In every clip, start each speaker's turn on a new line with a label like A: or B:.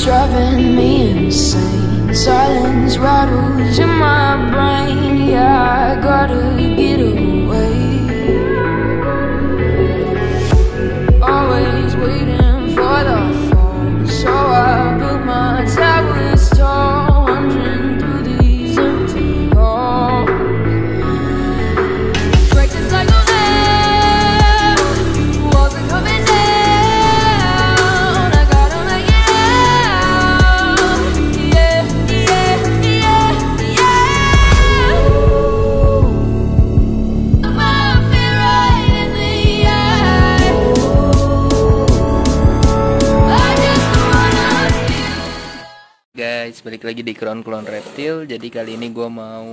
A: driving me insane. Silence rattles in my brain. Yeah, I gotta get away. Always waiting for the phone, so I built my towers tall, wandering through these empty halls. Break the cycle now, walls are coming down. I gotta make it out. Yeah, yeah, yeah, yeah. Look my fear right in the eye. I just wanna feel.
B: Guys, balik lagi di Klon Reptil. Jadi kali ini gue mau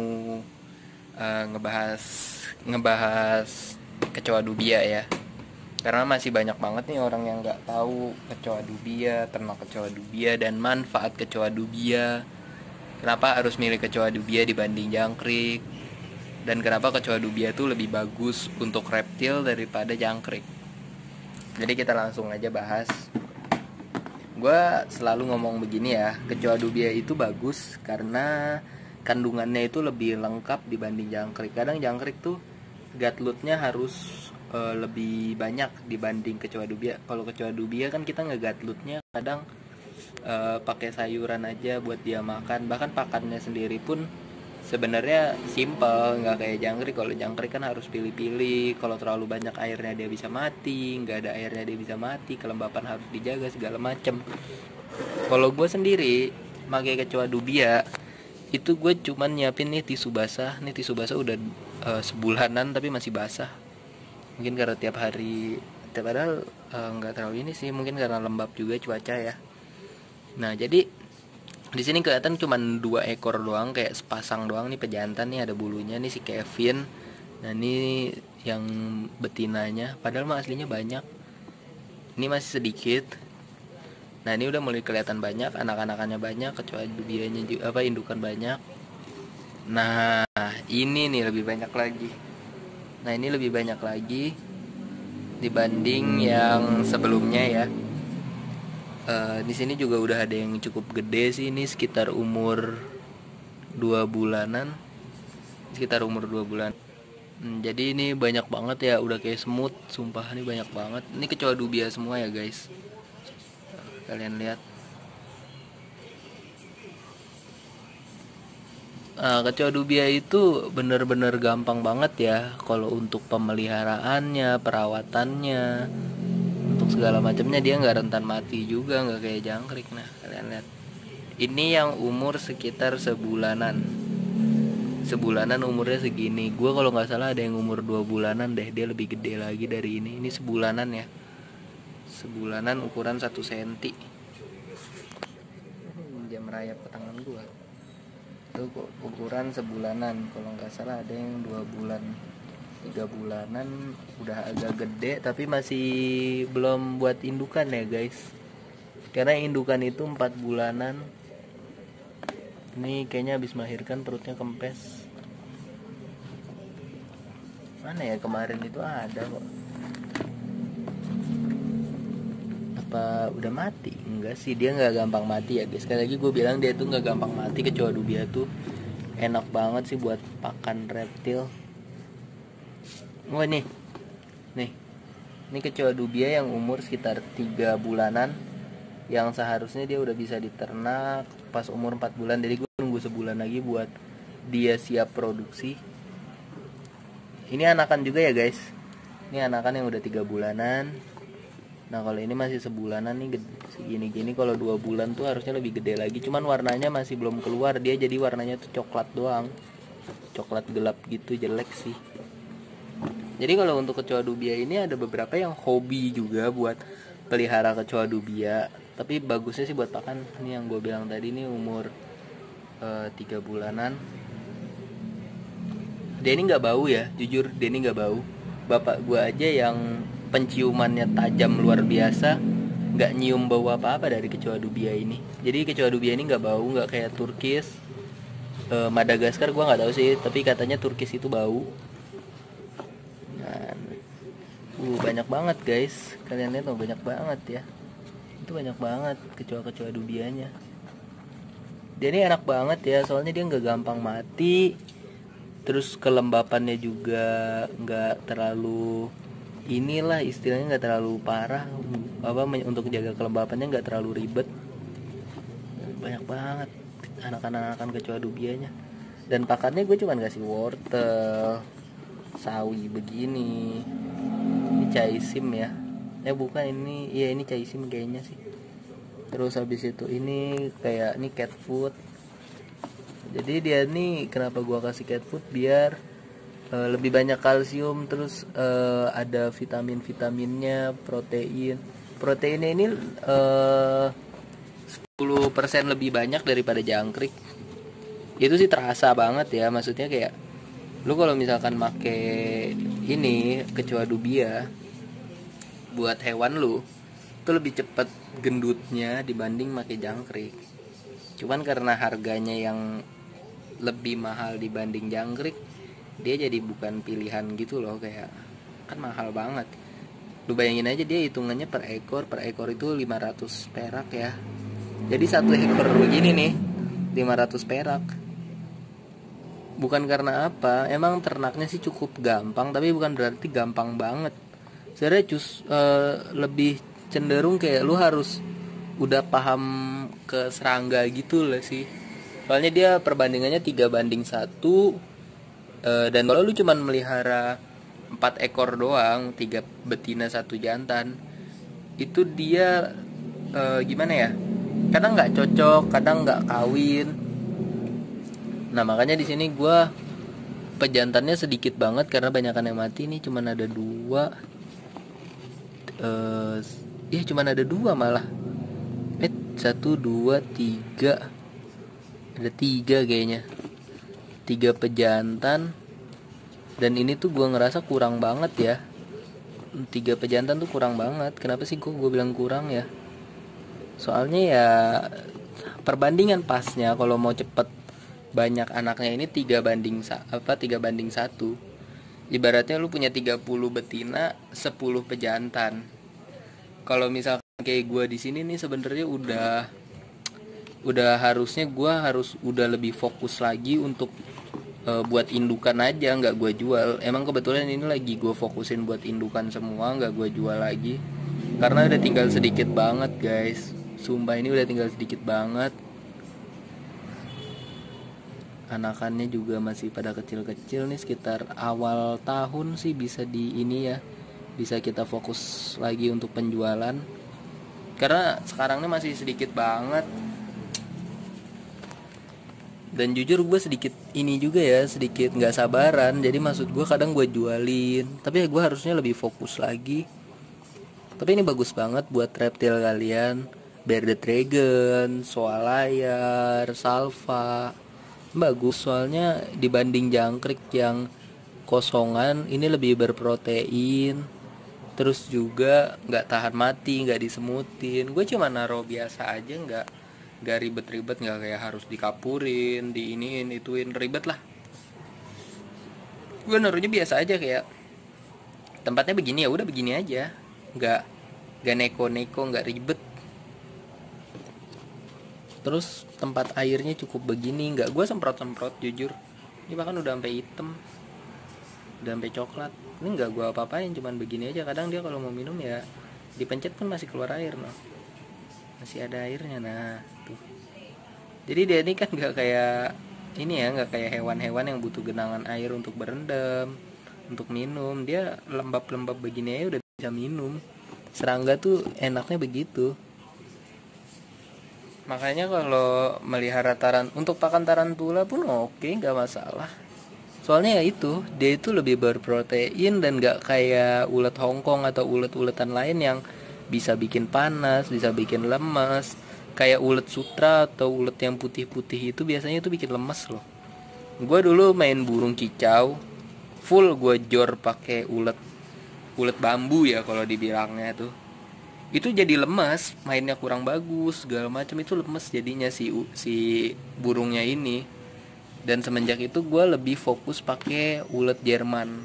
B: ngebahas kecoa dubia ya. Karena masih banyak banget nih orang yang nggak tahu kecoa dubia, ternak kecoa dubia, dan manfaat kecoa dubia. Kenapa harus milih kecoa dubia dibanding jangkrik? Dan kenapa kecoa dubia tuh lebih bagus untuk reptil daripada jangkrik? Jadi kita langsung aja bahas. Gue selalu ngomong begini ya, kecoa dubia itu bagus karena kandungannya itu lebih lengkap dibanding jangkrik. Kadang jangkrik tuh gutlootnya harus lebih banyak dibanding kecoa dubia. Kalau kecoa dubia kan kita ngegutlootnya kadang pakai sayuran aja buat dia makan. Bahkan pakannya sendiri pun sebenarnya simple, nggak kayak jangkrik. Kalau jangkrik kan harus pilih-pilih. Kalau terlalu banyak airnya dia bisa mati, nggak ada airnya dia bisa mati, kelembapan harus dijaga segala macem. Kalau gue sendiri pakai kecoa dubia itu gue cuman nyiapin nih tisu basah. Nih tisu basah udah sebulanan tapi masih basah. Mungkin karena tiap hari, padahal nggak terlalu ini sih, mungkin karena lembab juga cuaca ya. Nah jadi di sini kelihatan cuma 2 ekor doang, kayak sepasang doang nih pejantan nih, ada bulunya nih si Kevin. Nah ini yang betinanya, padahal mah aslinya banyak. Ini masih sedikit. Nah ini udah mulai kelihatan banyak, anak-anakannya banyak, kecoa dubianya juga, indukan banyak. Nah ini nih lebih banyak lagi. Nah ini lebih banyak lagi dibanding yang sebelumnya ya. Di sini juga udah ada yang cukup gede sih, ini sekitar umur 2 bulanan. Jadi ini banyak banget ya, udah kayak semut, sumpah ini banyak banget. Ini kecoa dubia semua ya guys. Kalian lihat. Kecoa dubia itu bener-bener gampang banget ya kalau untuk pemeliharaannya, perawatannya, untuk segala macamnya. Dia nggak rentan mati juga, nggak kayak jangkrik. Nah kalian lihat, ini yang umur sekitar sebulanan umurnya segini. Gue kalau nggak salah ada yang umur 2 bulanan deh, dia lebih gede lagi dari ini. Ini sebulanan ya, sebulanan ukuran 1 cm. Jam merayap ke tangan gue itu ukuran sebulanan. Kalau nggak salah ada yang 2 bulan, 3 bulanan, udah agak gede tapi masih belum buat indukan ya guys, karena indukan itu 4 bulanan. Ini kayaknya habis melahirkan, perutnya kempes. Mana ya, kemarin itu ada kok. Apa udah mati? Enggak sih, dia nggak gampang mati ya guys. Sekali lagi gue bilang, dia tuh nggak gampang mati. Kecoa dubia tuh enak banget sih buat pakan reptil. Wah nih ini kecoa dubia yang umur sekitar 3 bulanan, yang seharusnya dia udah bisa diternak pas umur 4 bulan. Jadi gue nunggu sebulan lagi buat dia siap produksi. Ini anakan juga ya guys, ini anakan yang udah 3 bulanan. Nah kalau ini masih sebulanan nih, segini-gini. Kalau 2 bulan tuh harusnya lebih gede lagi, cuman warnanya masih belum keluar. Dia jadi warnanya tuh coklat doang, coklat gelap gitu, jelek sih. Jadi kalau untuk kecoa dubia ini ada beberapa yang hobi juga buat pelihara kecoa dubia, tapi bagusnya sih buat pakan. Ini yang gue bilang tadi, ini umur 3 bulanan. Dia ini nggak bau ya, jujur dia ini nggak bau. Bapak gue aja yang penciumannya tajam luar biasa, nggak nyium bau apa-apa dari kecoa dubia ini. Jadi kecoa dubia ini nggak bau, nggak kayak Turkis, Madagaskar gue nggak tahu sih, tapi katanya Turkis itu bau. Nah, banyak banget guys, kalian lihat tuh, banyak banget ya. Itu banyak banget kecoa-kecoa dubianya. Dia ini enak banget ya, soalnya dia nggak gampang mati. Terus kelembapannya juga nggak terlalu inilah istilahnya, nggak terlalu parah. Untuk jaga kelembapannya nggak terlalu ribet. Banyak banget anakan kecoa dubianya. Dan pakannya gue cuman kasih wortel, sawi begini. Ini caisim ya. Bukan ini, ya ini caisim kayaknya sih. Terus habis itu ini kayak ini cat food. Jadi dia nih kenapa gua kasih cat food biar lebih banyak kalsium, terus ada vitaminnya, proteinnya ini 10% lebih banyak daripada jangkrik. Itu sih terasa banget ya, maksudnya kayak lu kalau misalkan make ini kecoa dubia buat hewan lu itu lebih cepet gendutnya dibanding make jangkrik. Cuman karena harganya yang lebih mahal dibanding jangkrik, dia jadi bukan pilihan gitu loh, kayak kan mahal banget. Lu bayangin aja dia hitungannya per ekor itu 500 perak ya. Jadi satu ekor begini nih 500 perak. Bukan karena apa, emang ternaknya sih cukup gampang, tapi bukan berarti gampang banget. Sebenarnya lebih cenderung kayak lu harus udah paham ke serangga gitu lah sih. Soalnya dia perbandingannya 3:1. Dan kalau lu cuman melihara 4 ekor doang, 3 betina 1 jantan, itu dia gimana ya, kadang nggak cocok, kadang nggak kawin. Nah makanya di sini gue pejantannya sedikit banget karena banyakan yang mati. Nih cuman ada 2. Cuman ada 2 malah. 1, 2, 3. Ada 3 kayaknya. 3 pejantan. Dan ini tuh gue ngerasa kurang banget ya. 3 pejantan tuh kurang banget. Kenapa sih gue bilang kurang ya? Soalnya ya perbandingan pasnya kalau mau cepet banyak anaknya ini 3:1. Ibaratnya lu punya 30 betina, 10 pejantan. Kalau misalkan kayak gue di sini nih sebenarnya udah harusnya gue harus udah lebih fokus lagi untuk buat indukan aja, nggak gue jual. Emang kebetulan ini lagi gue fokusin buat indukan semua, nggak gue jual lagi karena udah tinggal sedikit banget guys. Sumpah ini udah tinggal sedikit banget. Anakannya juga masih pada kecil-kecil nih, sekitar awal tahun sih bisa bisa kita fokus lagi untuk penjualan. Karena sekarang ini masih sedikit banget. Dan jujur gue sedikit nggak sabaran. Jadi maksud gue kadang gue jualin, tapi gue harusnya lebih fokus lagi. Tapi ini bagus banget buat reptil kalian, bearded dragon, soalayar, salva. Bagus soalnya dibanding jangkrik yang kosongan, ini lebih berprotein. Terus juga nggak tahan mati, nggak disemutin. Gue cuma naruh biasa aja, nggak ribet-ribet, nggak kayak harus dikapurin, diiniin, ituin, ribet lah. Gue naruhnya biasa aja, kayak tempatnya begini ya udah begini aja, nggak neko-neko, nggak ribet. Terus tempat airnya cukup begini, nggak gue semprot jujur. Ini bahkan udah sampai hitam, udah sampai coklat. Ini nggak gue apa-apain, cuman begini aja. Kadang dia kalau mau minum ya dipencet pun masih keluar air, noh. Masih ada airnya, nah tuh. Jadi dia ini kan nggak kayak ini ya, nggak kayak hewan-hewan yang butuh genangan air untuk berendam, untuk minum. Dia lembab-lembab begini aja udah bisa minum. Serangga tuh enaknya begitu. Makanya kalau melihara untuk pakan tarantula pun oke, nggak masalah. Soalnya ya itu, dia itu lebih berprotein dan nggak kayak ulet Hongkong atau ulet-uletan lain yang bisa bikin panas, bisa bikin lemas. Kayak ulet sutra atau ulet yang putih-putih itu biasanya itu bikin lemas loh. Gue dulu main burung kicau, full gue jor pakai ulet bambu ya kalau dibilangnya tuh. Itu jadi lemas, mainnya kurang bagus, segala macam, itu lemes jadinya si burungnya ini. Dan semenjak itu gue lebih fokus pakai ulet Jerman.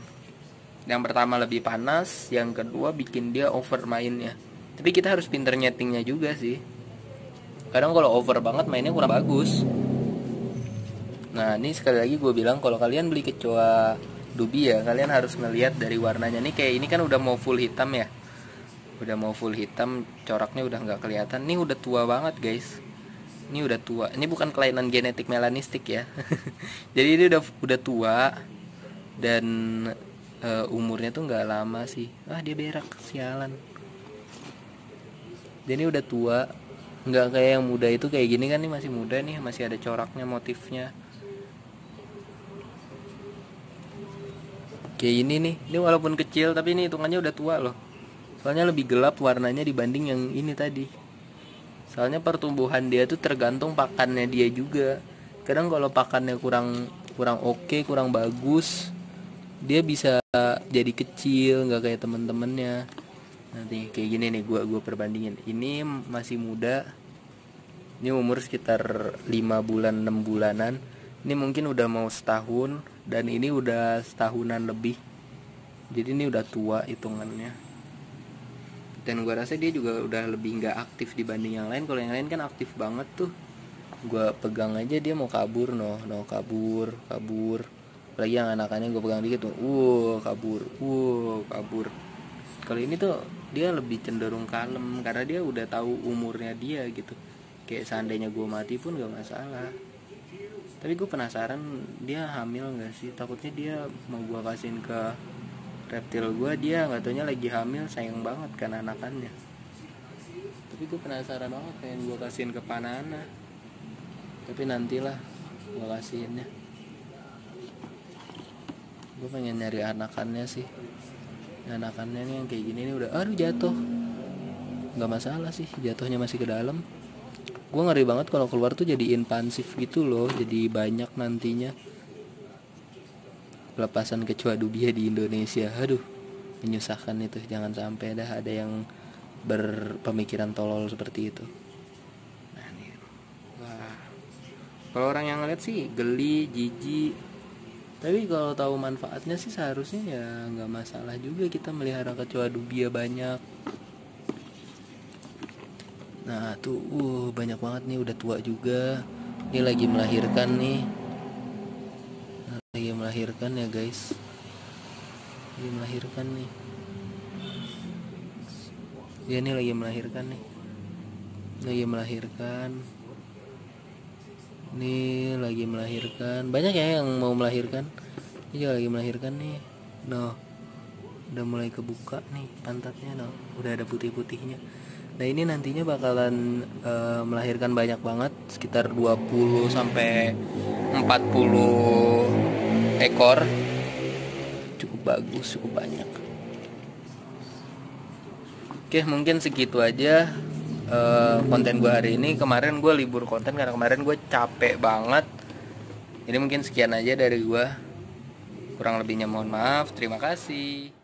B: Yang pertama lebih panas, yang kedua bikin dia over mainnya. Tapi kita harus pinter nyetingnya juga sih. Kadang kalau over banget mainnya kurang bagus. Nah ini sekali lagi gue bilang, kalau kalian beli kecoa dubia, kalian harus ngelihat dari warnanya. Nih kayak ini kan udah mau full hitam ya, udah mau full hitam, coraknya udah nggak kelihatan. Ini udah tua banget guys, ini udah tua. Ini bukan kelainan genetik melanistik ya. Jadi ini udah tua dan umurnya tuh nggak lama sih. Dia berak, sialan. Jadi udah tua, nggak kayak yang muda itu. Kayak gini kan, nih masih muda nih, masih ada coraknya, motifnya. Kayak ini nih, ini walaupun kecil tapi ini hitungannya udah tua loh. Soalnya lebih gelap warnanya dibanding yang ini tadi. Soalnya pertumbuhan dia tuh tergantung pakannya dia juga. Kadang kalau pakannya kurang oke, kurang bagus, dia bisa jadi kecil, nggak kayak temen-temennya. Nanti kayak gini nih, gua perbandingin. Ini masih muda, ini umur sekitar 5 bulan 6 bulanan. Ini mungkin udah mau setahun, dan ini udah setahunan lebih. Jadi ini udah tua hitungannya. Dan gua rasa dia juga udah lebih nggak aktif dibanding yang lain. Kalau yang lain kan aktif banget tuh. Gua pegang aja dia mau kabur, kabur. Apalagi yang anakannya gue pegang dikit tuh, kabur. Kalau ini tuh dia lebih cenderung kalem karena dia udah tahu umurnya dia gitu. Kayak seandainya gue mati pun gak masalah. Tapi gue penasaran dia hamil gak sih. Takutnya dia mau gue kasihin ke reptil gue, dia gak taunya lagi hamil, sayang banget kan anakannya. Tapi gue penasaran banget, pengen gue kasihin ke Panana. Tapi nantilah gue kasihinnya. Gue pengen nyari anakannya sih. Anakannya nih yang kayak gini nih udah, jatuh. Gak masalah sih, jatuhnya masih ke dalam. Gue ngeri banget kalau keluar tuh jadi invasif gitu loh, jadi banyak nantinya pelepasan kecoa dubia di Indonesia. Aduh, menyusahkan itu. Jangan sampai ada yang berpemikiran tolol seperti itu. Nah nih, wah, kalau orang yang ngeliat sih geli, jijik. Tapi kalau tahu manfaatnya sih seharusnya ya nggak masalah juga kita melihara kecoa dubia banyak. Nah tuh banyak banget nih, udah tua juga. Ini lagi melahirkan nih. Lagi melahirkan ya guys. Lagi melahirkan nih. Dia nih lagi melahirkan nih. Lagi melahirkan. Nih lagi melahirkan. Banyak ya yang mau melahirkan. Ini juga lagi melahirkan nih. Udah mulai kebuka nih pantatnya. Udah ada putih-putihnya. Nah ini nantinya bakalan melahirkan banyak banget, sekitar 20 sampai 40 ekor. Cukup bagus, cukup banyak. Oke, mungkin segitu aja konten gue hari ini. Kemarin gue libur konten karena kemarin gue capek banget. Jadi mungkin sekian aja dari gue. Kurang lebihnya mohon maaf. Terima kasih.